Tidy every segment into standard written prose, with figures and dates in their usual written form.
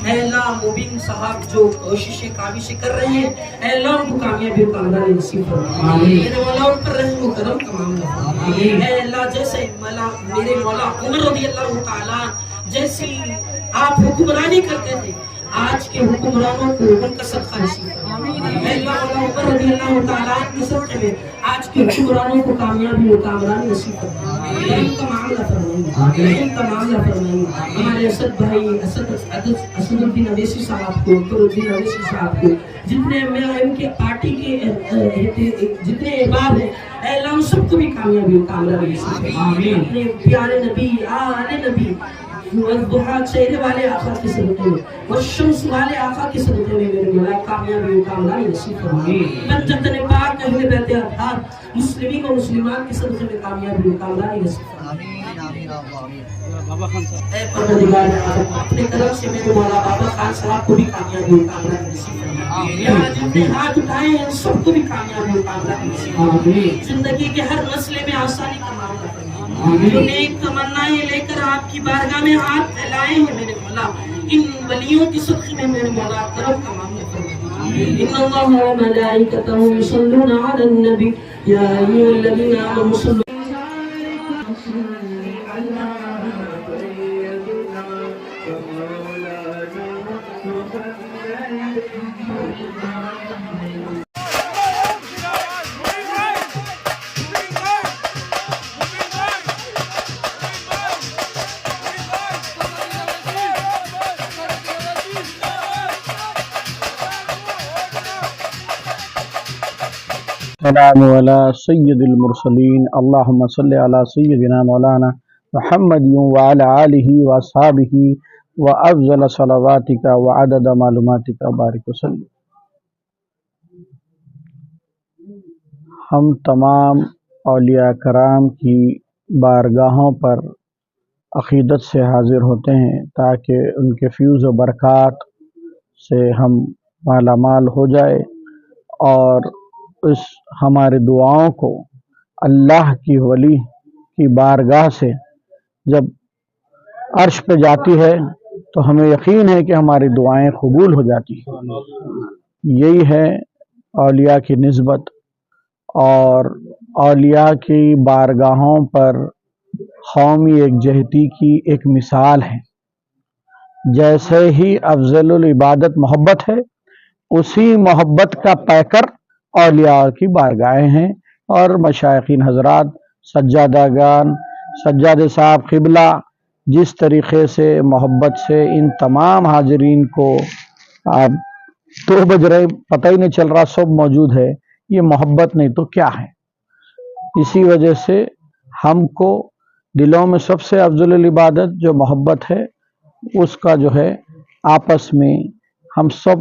اے اللہ مبین صاحب جو کوششیں کاوشیں کر رہے ہیں اے اللہ ان کو کامیابی و کامیابی نصیب فرما میرے مولا ان پر رحم و کرم کا معاملہ فرما اے اللہ جیسے میرے مولا عمر رضی اللہ تعالیٰ جیسی آپ حکمرانی کرتے تھے آج کے حکمرانوں کو ان کا صدقہ نصیب فرما اے اللہ عمر رضی اللہ تعالیٰ کے صدقے میں آج کے حکمرانوں کو کامیابی و کامرانی نصیب فرما ان کا معاملہ فرمائیں ان کا معاملہ فرمائیں ہمارے اسد بھائی اسد الدین اویسی صاحب کو اکبر الدین اویسی صاحب کو جتنے ان کے پارٹی کے جتنے احباب ہیں اے اللہ ان سب کو بھی کامیابی و کامرانی نصیب فرما اپنے پیارے نبی آل نبی والضحاء شہر والے آقا کے صدقے میں والشمس والے آقا کے صدقے میں میرے مولا کامیابی و کامرانی نصیب فرما بنجت نے پاک اہل بیت اطہار مسلمین و مسلمات کے صدقے میں کامیابی و کامرانی نصیب فرما اے پروردگار اپنے طرف سے میرے مولا بابا خان صاحب کو بھی کامیابی و کامرانی نصیب فرما یہاں جتنے ہاتھ اٹھائے ہیں سب کو بھی کامیابی و کامرانی نصیب فرما زندگی کے ہر مسئلے میں آسانی کا معاملہ فرما جو نیک تمنائیں لے کر آپ کی بارگاہ میں ہاتھ پھیلائے ہیں میرے مولا ان ولیوں کی صدقے میں میرے مولا کرم کا معاملہ فرما ان اللہ و ملائکتہ یصلون علی النبی یا ایھا الذین آمنوا صلوا السلام علی سید المرسلین اللہم صلی علی سیدنا مولانا محمد وعلی آلہ واصحابہ وافضل صلواتک وعدد معلوماتک بارک وسلم۔ ہم تمام اولیاء کرام کی بارگاہوں پر عقیدت سے حاضر ہوتے ہیں تاکہ ان کے فیوز و برکات سے ہم مالا مال ہو جائے اور اس ہماری دعاؤں کو اللہ کی ولی کی بارگاہ سے جب عرش پہ جاتی ہے تو ہمیں یقین ہے کہ ہماری دعائیں قبول ہو جاتی ہیں۔ یہی ہے اولیاء کی نسبت، اور اولیاء کی بارگاہوں پر قومی یکجہتی کی ایک مثال ہے۔ جیسے ہی افضل العبادت محبت ہے، اسی محبت کا پیکر اولیاء کی بارگاہیں ہیں، اور مشائخین حضرات سجادہ سجاد صاحب قبلہ جس طریقے سے محبت سے ان تمام حاضرین کو آپ تو بج رہے پتہ ہی نہیں چل رہا سب موجود ہے، یہ محبت نہیں تو کیا ہے۔ اسی وجہ سے ہم کو دلوں میں سب سے افضل العبادت جو محبت ہے اس کا جو ہے آپس میں ہم سب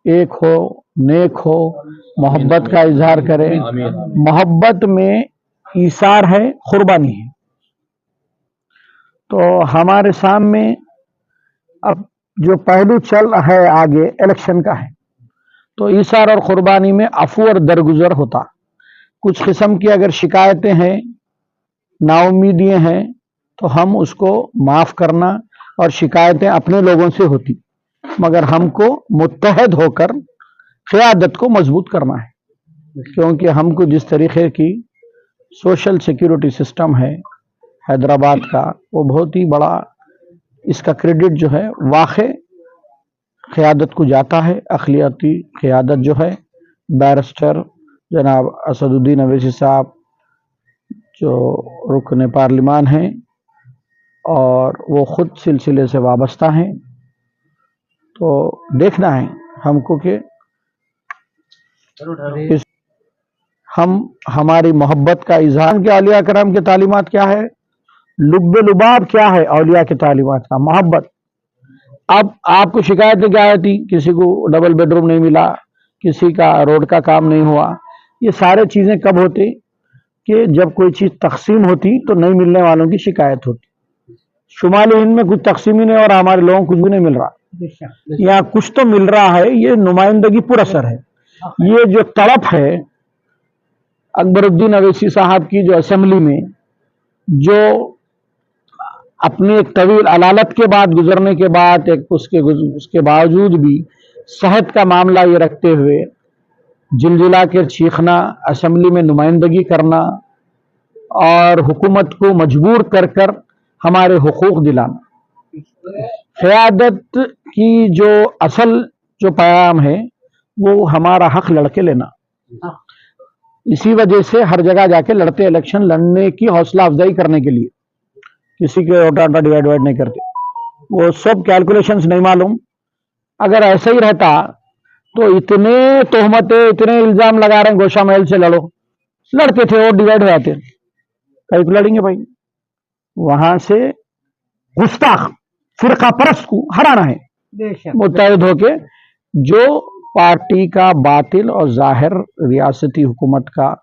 ایک ہو، نیک ہو، محبت کا اظہار کرے۔ محبت میں ایثار ہے، قربانی ہے۔ تو ہمارے سامنے اب جو پہلو چل رہا ہے آگے الیکشن کا ہے، تو ایثار اور قربانی میں عفو اور درگزر ہوتا۔ کچھ قسم کی اگر شکایتیں ہیں، نا امیدیاں ہیں، تو ہم اس کو معاف کرنا، اور شکایتیں اپنے لوگوں سے ہوتی مگر ہم کو متحد ہو کر قیادت کو مضبوط کرنا ہے، کیونکہ ہم کو جس طریقے کی سوشل سیکیورٹی سسٹم ہے حیدرآباد کا وہ بہت ہی بڑا، اس کا کریڈٹ جو ہے واقع قیادت کو جاتا ہے۔ اقلیتی قیادت جو ہے بیرسٹر جناب اسد الدین اویسی صاحب جو رکن پارلیمان ہیں اور وہ خود سلسلے سے وابستہ ہیں، تو دیکھنا ہے ہم کو کہ ہم ہماری محبت کا اظہار کہ اولیاء کرام کی تعلیمات کیا ہے، لب لباب کیا ہے اولیاء کی تعلیمات کا، محبت۔ اب آپ کو شکایتیں کیا آتی، کسی کو ڈبل بیڈ روم نہیں ملا، کسی کا روڈ کا کام نہیں ہوا، یہ سارے چیزیں کب ہوتی کہ جب کوئی چیز تقسیم ہوتی تو نہیں ملنے والوں کی شکایت ہوتی۔ شمالی ہند میں کچھ تقسیم ہی نہیں اور ہمارے لوگوں کو کچھ بھی نہیں مل رہا، یہاں کچھ تو مل رہا ہے، یہ نمائندگی پر اثر ہے۔ یہ جو تڑپ ہے اکبر الدین اویسی صاحب کی جو اسمبلی میں جو اپنی ایک طویل علالت کے بعد گزرنے کے بعد اس کے باوجود بھی صحت کا معاملہ یہ رکھتے ہوئے جلجلا کر چیخنا، اسمبلی میں نمائندگی کرنا اور حکومت کو مجبور کر کر ہمارے حقوق دلانا۔ قیادت کی جو اصل جو پیغام ہے وہ ہمارا حق لڑ کے لینا۔ اسی وجہ سے ہر جگہ جا کے لڑتے، الیکشن لڑنے کی حوصلہ افزائی کرنے کے لیے، کسی کے ووٹ ڈیوائڈ نہیں کرتے، وہ سب کیلکولیشنز نہیں معلوم۔ اگر ایسا ہی رہتا تو اتنے تہمتیں، اتنے الزام لگا رہے ہیں گوشہ محل سے لڑو، لڑتے تھے، ووٹ ڈیوائڈ ہو جاتے، کئی تو لڑیں گے بھائی۔ وہاں سے گستاخ فرقہ پرست کو ہرانا ہے متحد ہو کے، جو پارٹی کا باطل اور ظاہر ریاستی حکومت کا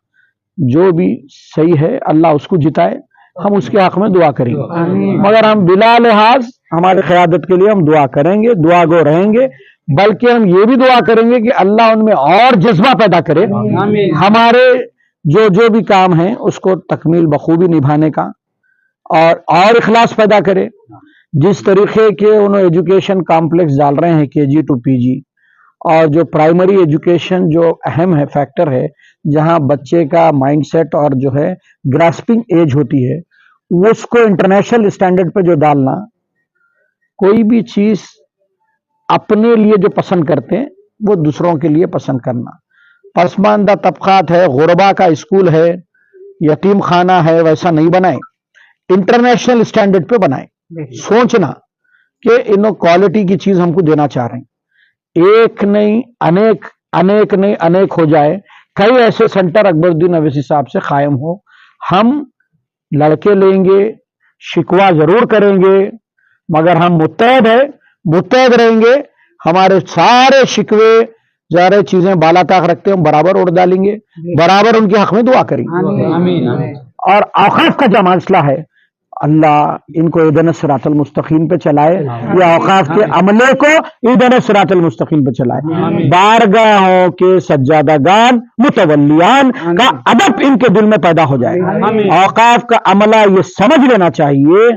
جو بھی صحیح ہے اللہ اس کو جتائے، ہم اس کے حق میں دعا کریں گے، مگر ہم بلا لحاظ ہماری قیادت کے لیے ہم دعا کریں گے، دعا گو رہیں گے، بلکہ ہم یہ بھی دعا کریں گے کہ اللہ ان میں اور جذبہ پیدا کرے، ہمارے جو بھی کام ہیں اس کو تکمیل بخوبی نبھانے کا، اور اخلاص پیدا کرے۔ جس طریقے کے انہوں ایجوکیشن کمپلیکس ڈال رہے ہیں KG to PG، اور جو پرائمری ایجوکیشن جو اہم ہے، فیکٹر ہے، جہاں بچے کا مائنڈ سیٹ اور جو ہے گراسپنگ ایج ہوتی ہے، اس کو انٹرنیشنل اسٹینڈرڈ پہ جو ڈالنا، کوئی بھی چیز اپنے لیے جو پسند کرتے ہیں وہ دوسروں کے لیے پسند کرنا، پسماندہ طبقات ہے، غربا کا اسکول ہے، یتیم خانہ ہے، ویسا نہیں بنائیں، انٹرنیشنل اسٹینڈرڈ پہ بنائیں۔ سوچنا کہ انہوں کوالٹی کی چیز ہم کو دینا چاہ رہے ہیں، ایک نہیں انیک ہو جائے، کئی ایسے سینٹر اکبر الدین اویسی صاحب سے قائم ہو، ہم لڑکے لیں گے، شکوہ ضرور کریں گے، مگر ہم متحد رہیں گے، ہمارے سارے شکوے سارے چیزیں بالا طاق رکھتے ہیں، ہم برابر اڑ ڈالیں گے، برابر ان کے حق میں دعا کریں گے۔ اور اوقاف کا جو مسئلہ ہے، اللہ ان کو اہدنا الصراط المستقیم پہ چلائے، یا اوقاف کے عملے کو اہدنا الصراط المستقیم پہ چلائے، بارگاہوں کے سجادہ گان متولیان کا ادب ان کے دل میں پیدا ہو جائے۔ اوقاف کا عملہ یہ سمجھ لینا چاہیے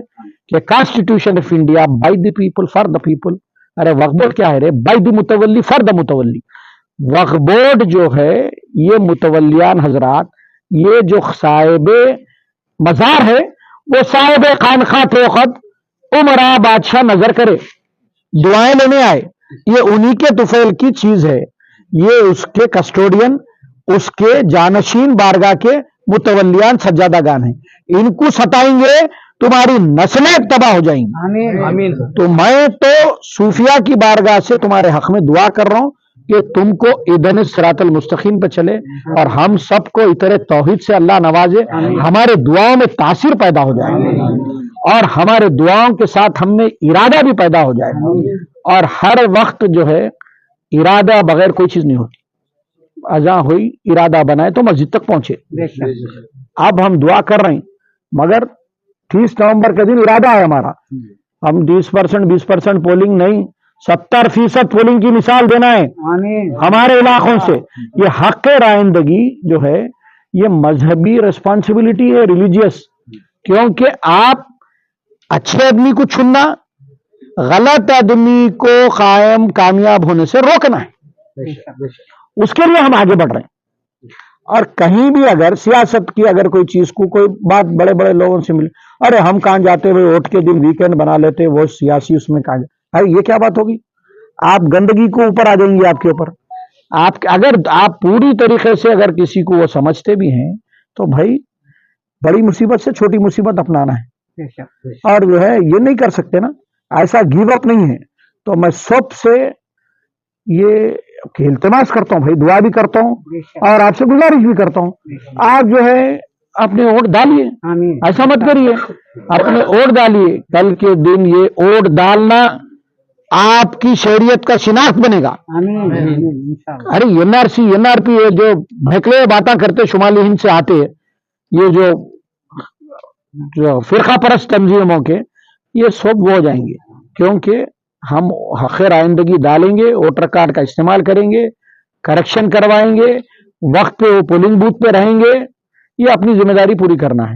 کہ constitution of India by the people for the people, ارے وقف بورڈ کیا ہے رے؟ بائی دی متولی فار دا متولی۔ وقف بورڈ جو ہے یہ متولیان حضرات، یہ جو صاحب مزار ہے، وہ صاحب خانخواہ تھے وقت، عمرہ بادشاہ نظر کرے، دعائیں لینے آئے، یہ انہی کے طفیل کی چیز ہے، یہ اس کے کسٹوڈین، اس کے جانشین بارگاہ کے متولیان سجادہ گان ہیں، ان کو ستائیں گے تمہاری نسلیں تباہ ہو جائیں گی۔ تو میں تو صوفیہ کی بارگاہ سے تمہارے حق میں دعا کر رہا ہوں کہ تم کو اہدنا الصراط المستقیم پہ چلے، اور ہم سب کو اتر توحید سے اللہ نوازے، ہمارے دعاؤں میں تاثیر پیدا ہو جائے، اور ہمارے دعاؤں کے ساتھ ہم میں ارادہ بھی پیدا ہو جائے، اور ہر وقت جو ہے ارادہ بغیر کوئی چیز نہیں ہوتی، اذان ہوئی ارادہ بنائے تو مسجد تک پہنچے۔ اب ہم دعا کر رہے ہیں، مگر 30 نومبر کے دن ارادہ ہے ہمارا، ہم 10% 20% پولنگ نہیں، 70% پولنگ کی مثال دینا ہے ہمارے علاقوں سے۔ یہ حق رائندگی جو ہے یہ مذہبی ریسپانسبلٹی ہے، ریلیجیس، کیونکہ آپ اچھے آدمی کو چننا، غلط آدمی کو کامیاب ہونے سے روکنا ہے، اس کے لیے ہم آگے بڑھ رہے ہیں۔ اور کہیں بھی اگر سیاست کی اگر کوئی چیز کو کوئی بات بڑے بڑے لوگوں سے ملے، ارے ہم کہاں جاتے ہوئے ووٹ کے دن ویکینڈ بنا لیتے، وہ سیاسی اس میں کہاں جاتے، ارے یہ کیا بات ہوگی؟ آپ گندگی کو اوپر آ جائیں گے آپ کے اوپر۔ اگر آپ پوری طریقے سے اگر کسی کو وہ سمجھتے بھی ہیں تو بھائی بڑی مصیبت سے چھوٹی مصیبت اپنانا ہے، اور جو ہے یہ نہیں کر سکتے نا، ایسا گیو اپ نہیں ہے۔ تو میں سب سے یہ التماس کرتا ہوں بھائی، دعا بھی کرتا ہوں اور آپ سے گزارش بھی کرتا ہوں، آپ جو ہے اپنے ووٹ ڈالیے، ایسا مت کریے، اپنے ووٹ ڈالیے، کل کے دن یہ ووٹ ڈالنا آپ کی شہریت کا شناخت بنے گا۔ ارے NRP جو بھکلے باتیں کرتے شمالی ہند سے آتے ہیں، یہ جو فرقہ پرست تنظیموں کے، یہ سب وہ ہو جائیں گے، کیونکہ ہم حق رائندگی ڈالیں گے، ووٹر کارڈ کا استعمال کریں گے، کریکشن کروائیں گے، وقت پہ وہ پولنگ بوتھ پہ رہیں گے، یہ اپنی ذمہ داری پوری کرنا ہے۔